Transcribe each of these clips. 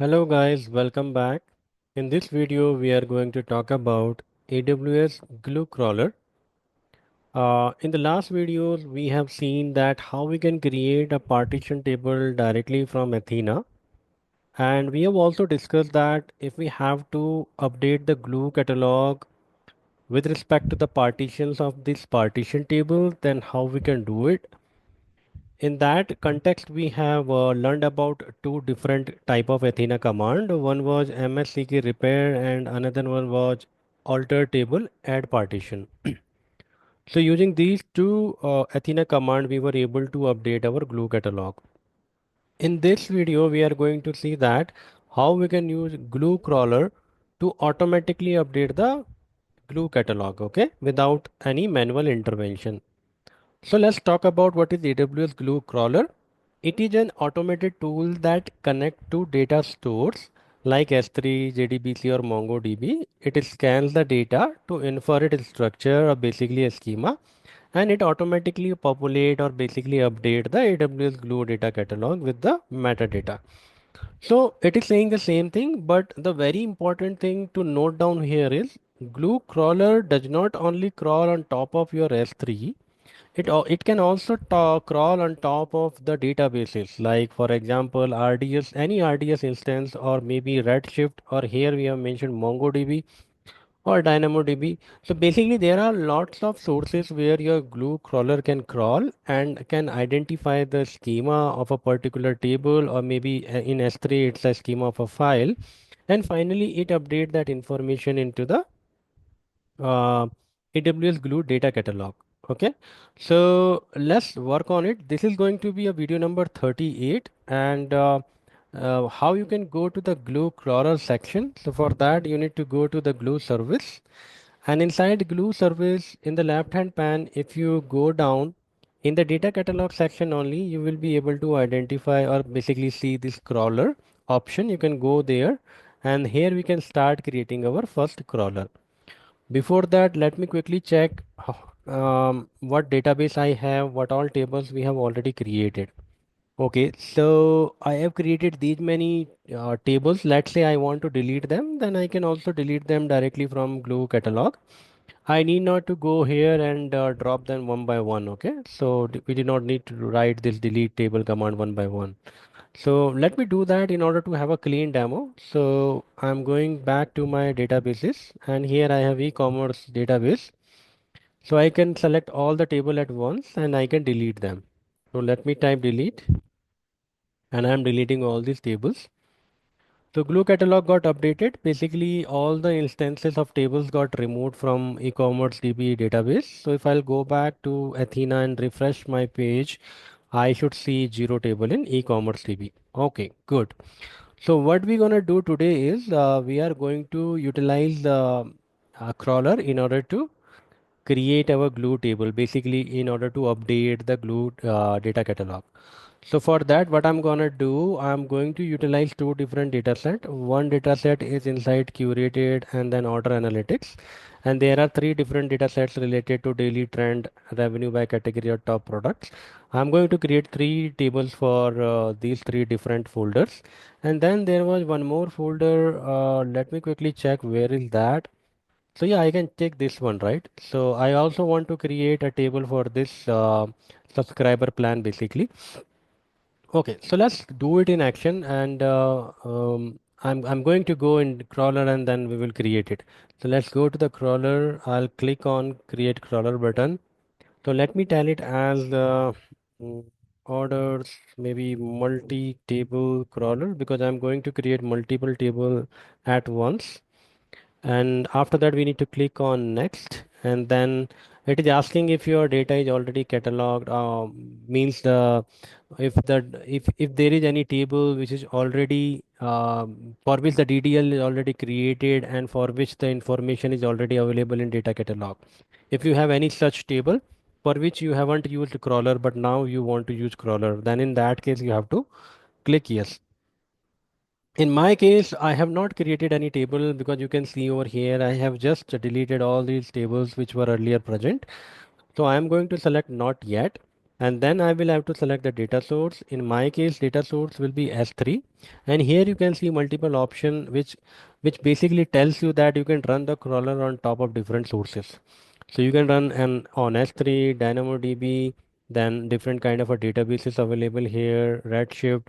Hello guys, welcome back. In this video, we are going to talk about AWS Glue Crawler. In the last videos, we have seen that how we can create a partition table directly from Athena. And we have also discussed that if we have to update the Glue catalog with respect to the partitions of this partition table, then how we can do it. In that context, we have learned about two different type of Athena command. One was msck repair and another one was alter table add partition. So using these two Athena command, we were able to update our glue catalog. In this video, we are going to see that how we can use glue crawler to automatically update the glue catalog, okay, without any manual intervention. So let's talk about what is AWS Glue Crawler. It is an automated tool that connects to data stores like S3, JDBC or MongoDB. It scans the data to infer its structure or basically a schema, and it automatically populate or basically update the AWS Glue data catalog with the metadata. So it is saying the same thing, but the very important thing to note down here is Glue Crawler does not only crawl on top of your S3, it can also crawl on top of the databases, like for example RDS, any RDS instance, or maybe Redshift, or here we have mentioned MongoDB or DynamoDB. So basically there are lots of sources where your glue crawler can crawl and can identify the schema of a particular table, or maybe in S3 it's a schema of a file, and finally it update that information into the uh, AWS Glue data catalog. Okay, so let's work on it. This is going to be a video number 38, and how you can go to the Glue crawler section. So for that, you need to go to the Glue service, and inside Glue service in the left hand pan, if you go down in the data catalog section only, you will be able to identify or basically see this crawler option. You can go there, and here we can start creating our first crawler. Before that, let me quickly check what database I have, what all tables we have already created. Okay, so I have created these many tables. Let's say I want to delete them, then I can also delete them directly from Glue catalog. I need not to go here and drop them one by one. Okay, so we do not need to write this delete table command one by one. So let me do that in order to have a clean demo. So I'm going back to my databases, and here I have e-commerce database. So I can select all the table at once and I can delete them. So let me type delete, and I'm deleting all these tables. So Glue catalog got updated. Basically all the instances of tables got removed from e-commerce DB database. So if I'll go back to Athena and refresh my page, I should see zero table in e-commerce DB. Okay, good. So what we're gonna do today is we are going to utilize the crawler in order to create our glue table, basically in order to update the glue data catalog. So for that, what I'm gonna do, I'm going to utilize two different data set. One data set is inside curated and then order analytics, and there are three different data sets related to daily trend, revenue by category, or top products. I'm going to create three tables for these three different folders, and then there was one more folder. Let me quickly check where is that. So yeah, I can take this one, right? So I also want to create a table for this subscriber plan basically. Okay, so let's do it in action, and I'm going to go in crawler and then we will create it. So let's go to the crawler. I'll click on create crawler button. So let me tell it as mm, orders, maybe multi-table crawler, because I'm going to create multiple table at once. And after that we need to click on next, and then it is asking if your data is already cataloged, means the if there is any table which is already for which the DDL is already created and for which the information is already available in data catalog. If you have any such table for which you haven't used crawler but now you want to use crawler, then in that case you have to click yes. In my case, I have not created any table because you can see over here, I have just deleted all these tables which were earlier present. So I am going to select not yet. and then I will have to select the data source. In my case, data source will be S3, and here you can see multiple option which basically tells you that you can run the crawler on top of different sources. So you can run an on S3, DynamoDB, then different kind of a databases available here, Redshift,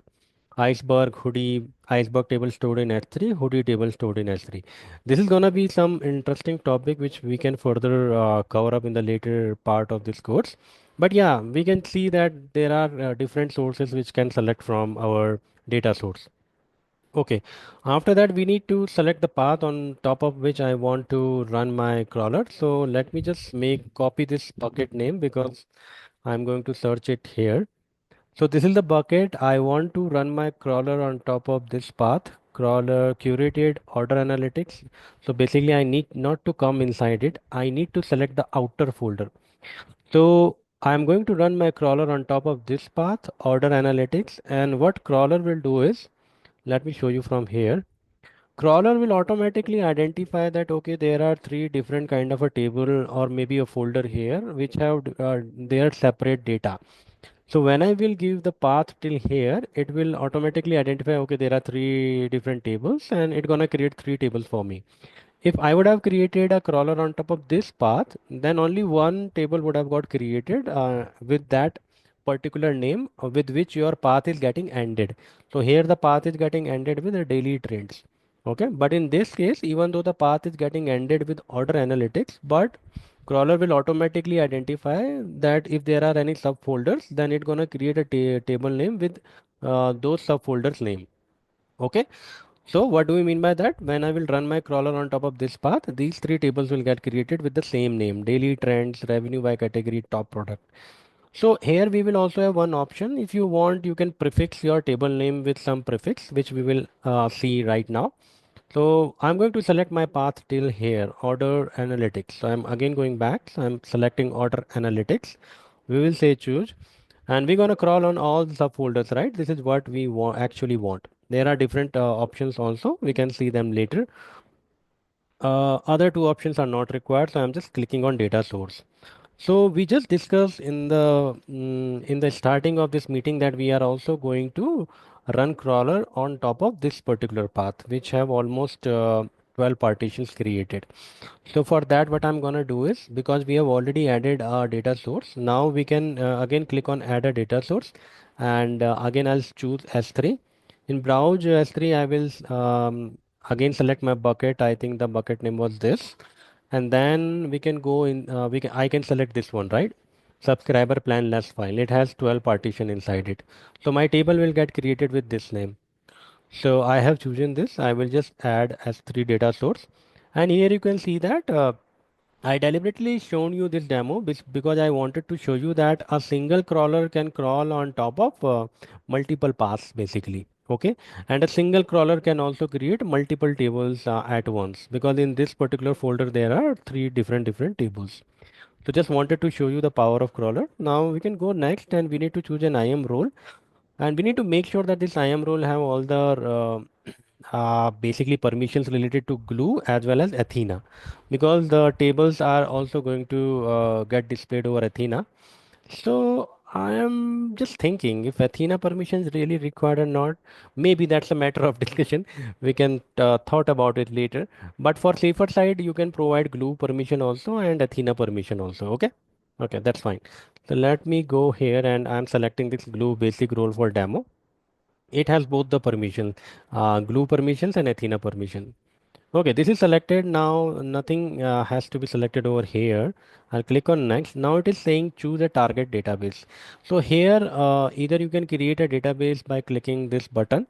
Iceberg, Hoodie, Iceberg table stored in S3, Hoodie table stored in S3. This is gonna be some interesting topic which we can further cover up in the later part of this course. But yeah, we can see that there are different sources which can select from our data source. Okay, after that we need to select the path on top of which I want to run my crawler. So let me just make copy this bucket name because I'm going to search it here. So this is the bucket. I want to run my crawler on top of this path, crawler curated order analytics. So basically I need not to come inside it. I need to select the outer folder. So I'm going to run my crawler on top of this path, order analytics. And what crawler will do is, let me show you from here. Crawler will automatically identify that okay, there are three different kind of a table or maybe a folder here which have their separate data. So when I will give the path till here, it will automatically identify, okay, there are three different tables and it's gonna create three tables for me. If I would have created a crawler on top of this path, then only one table would have got created with that particular name with which your path is getting ended. So here the path is getting ended with the daily trends. Okay, but in this case, even though the path is getting ended with order analytics, but crawler will automatically identify that if there are any subfolders, then it's gonna create a table name with those subfolders name. Okay, so what do we mean by that? When I will run my crawler on top of this path, these three tables will get created with the same name: daily trends, revenue by category, top product. So here we will also have one option. If you want, you can prefix your table name with some prefix, which we will see right now. So I'm going to select my path till here, order analytics. So I'm again going back. So I'm selecting order analytics. We will say choose, and we're gonna crawl on all the subfolders, right? This is what we actually want. There are different options also. We can see them later. Other two options are not required, so I'm just clicking on data source. So we just discussed in the starting of this meeting that we are also going to run crawler on top of this particular path, which have almost 12 partitions created. So for that, what I'm gonna do is, because we have already added our data source, now we can again click on add a data source, and again I'll choose S3. In browse S3, I will again select my bucket. I think the bucket name was this, and then we can go in. I can select this one, right? Subscriber plan less file. It has 12 partition inside it. So my table will get created with this name. So I have chosen this. I will just add S3 data source. And here you can see that I deliberately shown you this demo because I wanted to show you that a single crawler can crawl on top of multiple paths basically. Okay, and a single crawler can also create multiple tables at once, because in this particular folder there are three different tables. So just wanted to show you the power of crawler. Now we can go next, and we need to choose an IAM role, and we need to make sure that this IAM role have all the basically permissions related to Glue as well as Athena, because the tables are also going to get displayed over Athena. So I am just thinking if Athena permissions really required or not. Maybe that's a matter of discussion. We can thought about it later. But for safer side, you can provide Glue permission also and Athena permission also. Okay. Okay, that's fine. So let me go here, and I'm selecting this Glue basic role for demo. It has both the permission, Glue permissions and Athena permission. Okay, this is selected. Now nothing has to be selected over here. I'll click on next. Now it is saying choose a target database. So here either you can create a database by clicking this button,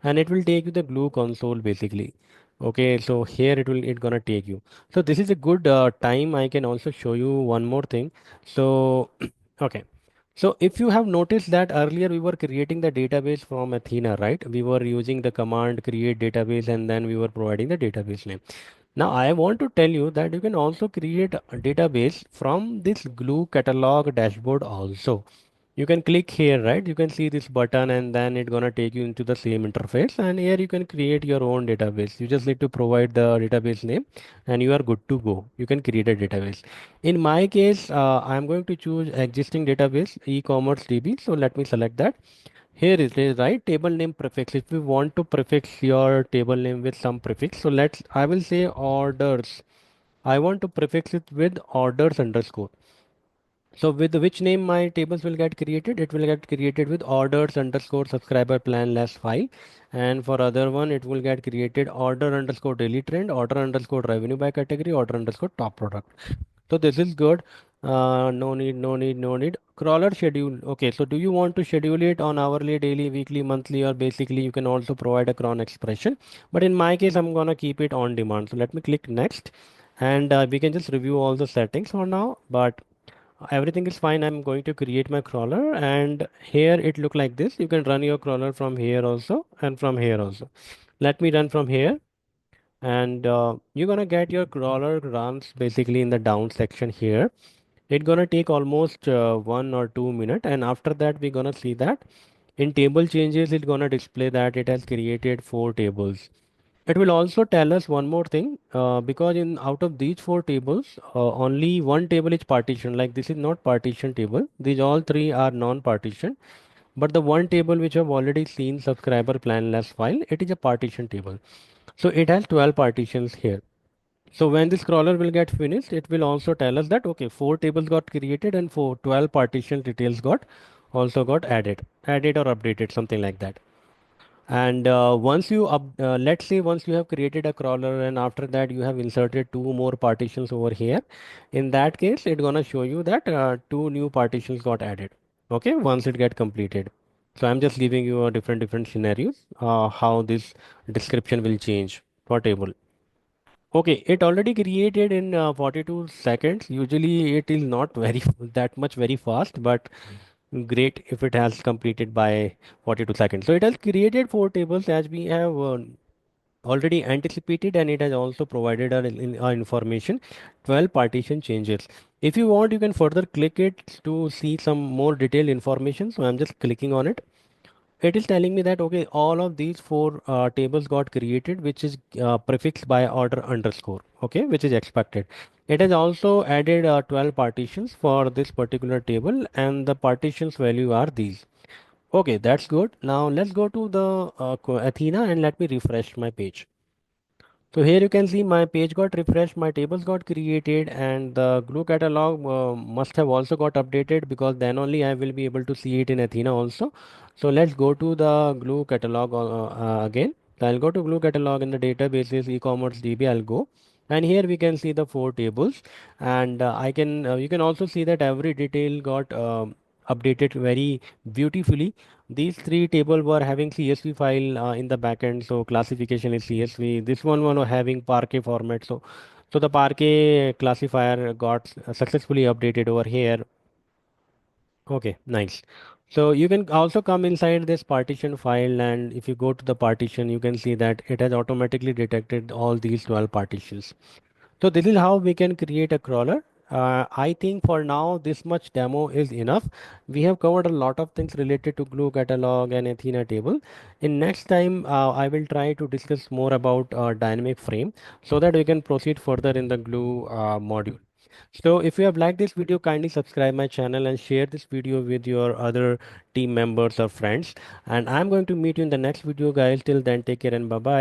and it will take you the Glue console basically. Okay, so here it gonna take you. So this is a good time. I can also show you one more thing. So okay. So if you have noticed that earlier we were creating the database from Athena, right? We were using the command create database, and then we were providing the database name. Now I want to tell you that you can also create a database from this Glue catalog dashboard also. You can click here, right? You can see this button and then it's gonna take you into the same interface, and here you can create your own database. You just need to provide the database name and you are good to go. You can create a database. In my case, I'm going to choose existing database e-commerce DB. So let me select that. Here it is, right? Table name prefix. If we want to prefix your table name with some prefix, so I will say orders. I want to prefix it with orders underscore. So with which name my tables will get created? It will get created with orders underscore subscriber plan less file. And for other one, it will get created order underscore daily trend, order underscore revenue by category, order underscore top product. So this is good. No need, no need, no need. Crawler schedule. Okay, so do you want to schedule it on hourly, daily, weekly, monthly, or basically you can also provide a cron expression. But in my case, I'm gonna keep it on demand. So let me click next, and we can just review all the settings for now. But everything is fine. I'm going to create my crawler, and here it look like this. You can run your crawler from here also and from here also. Let me run from here, and you're gonna get your crawler runs basically in the down section here. It's gonna take almost 1 or 2 minutes, and after that we're gonna see that in table changes it's gonna display that it has created 4 tables. It will also tell us one more thing, because in out of these 4 tables, only one table is partition. Like this is not partition table. These all three are non-partition. But the one table which I've already seen, subscriber plan less file, it is a partition table. So it has 12 partitions here. So when this crawler will get finished, it will also tell us that okay, 4 tables got created and 12 partition details got also got added or updated, something like that. And let's say once you have created a crawler and after that you have inserted 2 more partitions over here, in that case, it's gonna show you that 2 new partitions got added. Okay, once it get completed. So I'm just giving you a different scenarios, how this description will change for table. Okay, it already created in 42 seconds. Usually it is not very that much very fast, but great if it has completed by 42 seconds. So it has created 4 tables as we have already anticipated, and it has also provided our information 12 partition changes. If you want, you can further click it to see some more detailed information. So I'm just clicking on it. It is telling me that okay, all of these 4 tables got created, which is prefixed by order underscore. Okay, which is expected. It has also added 12 partitions for this particular table, and the partitions value are these. Okay, that's good. Now let's go to the Athena and let me refresh my page. So here you can see my page got refreshed, my tables got created, and the glue catalog must have also got updated, because then only I will be able to see it in Athena also. So let's go to the glue catalog again. So I'll go to glue catalog in the databases e-commerce DB. I'll go, and here we can see the 4 tables, and I can you can also see that every detail got updated very beautifully. These 3 tables were having CSV file in the backend, so classification is CSV. This one was having Parquet format, so the Parquet classifier got successfully updated over here. Okay, nice. So you can also come inside this partition file, and if you go to the partition, you can see that it has automatically detected all these 12 partitions. So this is how we can create a crawler. I think for now this much demo is enough. We have covered a lot of things related to Glue Catalog and Athena table. In next time, I will try to discuss more about dynamic frame so that we can proceed further in the Glue module. So if you have liked this video, kindly subscribe my channel and share this video with your other team members or friends. And I'm going to meet you in the next video, guys. Till then, take care and bye bye.